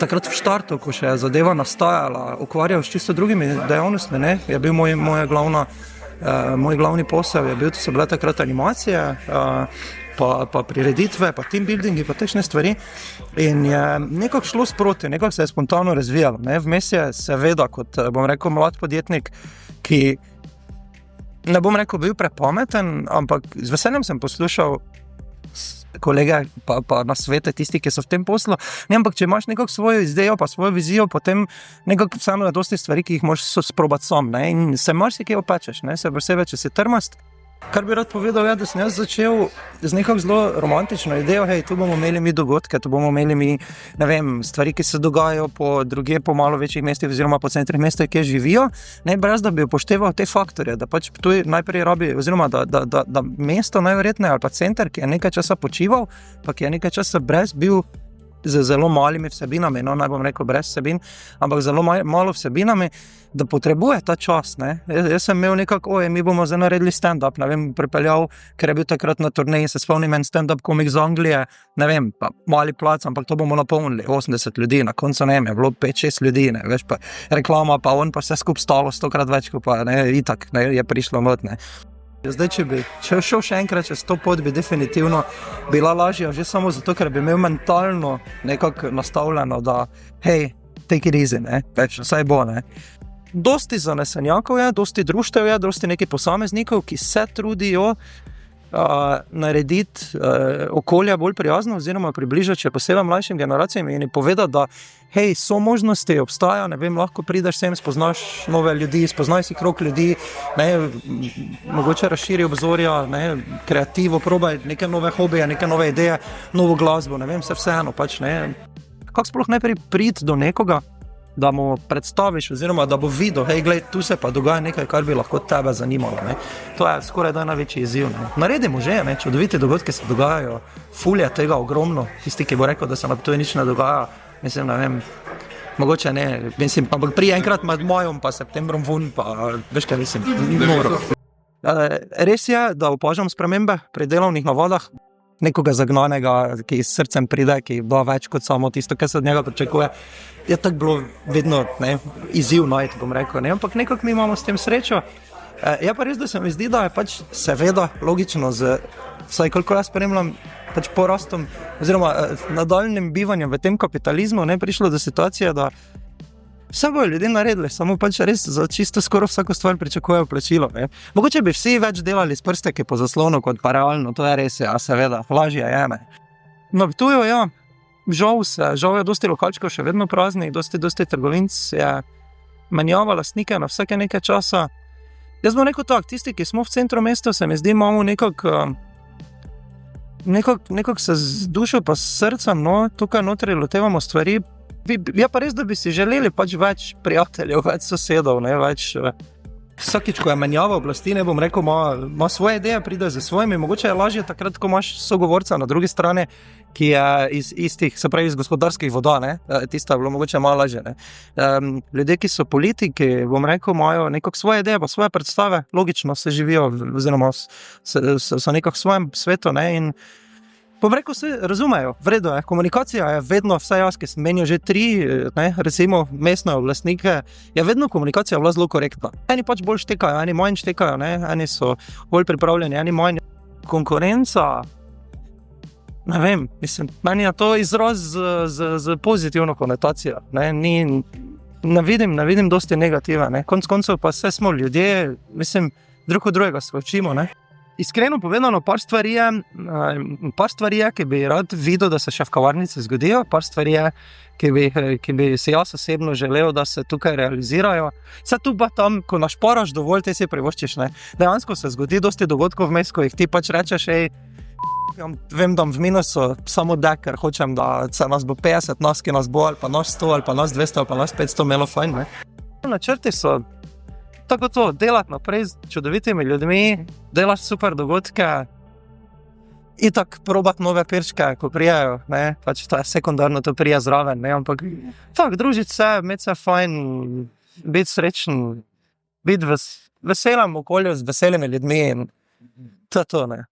takrat v štartu, ko še je zadeva nastajala, ukvarjal s čisto drugimi dejavnostmi, ne, je bil moj glavni posel, to so bile takrat animacije, pa prireditve, pa team buildingi, pa takšne stvari. In je nekako šlo sproti, nekako se je spontano razvijalo. Ne. Vmes je seveda, kot bom rekel, mlad podjetnik, ki ne bom rekel bil prepameten, ampak z veseljem sem poslušal kolege pa na svete, tisti, ki so v tem poslu. Ne, ampak če imaš nekako svojo idejo, pa svojo vizijo, potem nekako vseeno je dosti stvari, ki jih moraš sprobati sam, ne, in se marsikaj opečeš, ne, se posebej, če si trmast. Kar bi rad povedal, je, da sem jaz začel z nekako zelo romantično idejo, hej, tu bomo imeli mi dogodke, tu bomo imeli mi, ne vem, stvari, ki se dogajajo po malo večjih mestih oziroma po centrih mesta, kjer živijo, ne, brez da bi upošteval te faktorje, da pač Ptuj najprej rabi, oziroma da mesto najverjetneje ali pa center, ki je nekaj časa počival, pa ki je nekaj časa brez bil z zelo malimi vsebinami, no, naj bom rekel brez vsebin, ampak zelo malo vsebinami, da potrebuje ta čas, ne. Jaz sem imel nekako, mi bomo zdaj naredili stand-up, ne vem, pripeljal, ker je bil takrat na turneji, se spomnim en stand-up komik z Anglije, ne vem, pa mali plac, ampak to bomo napolnili, 80 ljudi, na koncu ne vem, je bilo 5-6 ljudi, ne, veš, pa reklama, pa on pa vse skup stalo 100-krat več, ko pa, ne, itak, ne, je prišlo not, ne. Zdaj, če bi šel še enkrat čez to pot, bi definitivno bila lažja, že samo zato, ker bi imel mentalno nekako nastavljeno, da hej, take it easy, ne, več, vsaj bo, ne. Dosti zanesenjakov je, dosti društev je, dosti nekih posameznikov, ki se trudijo narediti okolje bolj prijazno oziroma približati še posebej mlajšim generacijam in povedati, da hej, so možnosti, obstaja, ne vem, lahko prideš sem, spoznaš nove ljudi, spoznaj si krog ljudi, ne, mogoče razširi obzorja, ne, kreativo, probaj neke nove hobije, neke nove ideje, novo glasbo, ne vem, vseeno pač, ne. Kako sploh najprej priti do nekoga, da mu predstaviš oziroma da bo videl, hej, glej, tu se pa dogaja nekaj, kar bi lahko tebe zanimalo, ne. To je skoraj da največji izziv, ne. Naredimo že, ne, čudovite dogodke se dogajajo, ful je tega ogromno, tisti, ki bo rekel, da se na Ptuju nič ne dogaja, mislim, ne vem, mogoče ne, mislim, ampak prije enkrat med majom pa septembrom vun, pa veš kaj mislim, noro. Res je, da opažam spremembe pri delovnih navadah, nekoga zagnanega, ki s srcem pride, ki da več kot samo tisto, kar se od njega pričakuje, je tako bilo vedno, ne, izziv najti, bom rekel, ne, ampak nekako mi imamo s tem srečo. Je pa res, da se mi zdi, da je pač seveda logično vsaj koliko jaz spremljam, pač porastom oziroma nadaljnjim bivanjem v tem kapitalizmu, ne, prišlo do situacije, da vse bojo ljudje naredili, samo pač res za čisto skoraj vsako stvar pričakujejo plačilo, ne. Mogoče bi vsi več delali s prsteki po zaslonu, kot pa realno, to je res, ja, seveda, lažje je, ne. Na Ptuju, ja, žal je dosti lokalčkov še vedno praznih, dosti trgovinc je menjava lastnike na vsake nekaj časa. Jaz bom rekel tak, tisti, ki smo v centru mesta, se mi zdi, imamo nekako se z dušo pa s srcem, no, tukaj notri lotevamo stvari. Je pa res, da bi si želeli pač več prijateljev, več sosedov, ne, več. Vsakič, ko je menjava oblasti, ne bom rekel, ima svoje ideje, pride za svojimi, mogoče je lažje takrat, ko imaš sogovorca na drugi strani, ki je iz istih, se pravi iz gospodarskih voda, ne, tista je bilo mogoče malo lažje, ne. Ljudje, ki so politiki, bom rekel, imajo nekako svoje ideje, pa svoje predstave, logično se živijo, oziroma so nekako v svojem svetu, ne, in bom rekel, se razumejo, v redu je, komunikacija je vedno, vsaj jaz, ki sem menil že 3, ne, recimo mestne oblastnike, je vedno komunikacija bila zelo korektna. Eni pač bolj štekajo, eni manj štekajo, ne, eni so bolj pripravljeni, eni manj. Konkurenca, ne vem, mislim, meni je to izraz z pozitivno konotacijo, ne, ne vidim dosti negativa, ne, konec koncev pa vse smo ljudje, mislim, drug od drugega se učimo, ne. Iskreno povedano, par stvari je, ki bi rad videl, da se še v kavarnici zgodijo, par stvari je, ki bi se jaz osebno želel, da se tukaj realizirajo. Vse tu pa tam, ko našparaš dovolj, te si privoščiš, ne. Dejansko se zgodi dosti dogodkov vmes, ko jih ti pač rečeš, vem, da v minusu samo ker hočem, da se nas bo 50, nas, ki nas bo, ali pa nas 100, ali pa nas 200, ali pa nas 500 imelo fajn, ne. Načrti so tako to, delati naprej z čudovitimi ljudmi, delaš super dogodke, itak probati nove pirčke, ko prijajo, ne, pač to je sekundarno, to prija zraven, ne, ampak tak, družiti se, imeti se fajn, biti srečen, biti v veselem okolju z veselimi ljudmi in to je to, ne.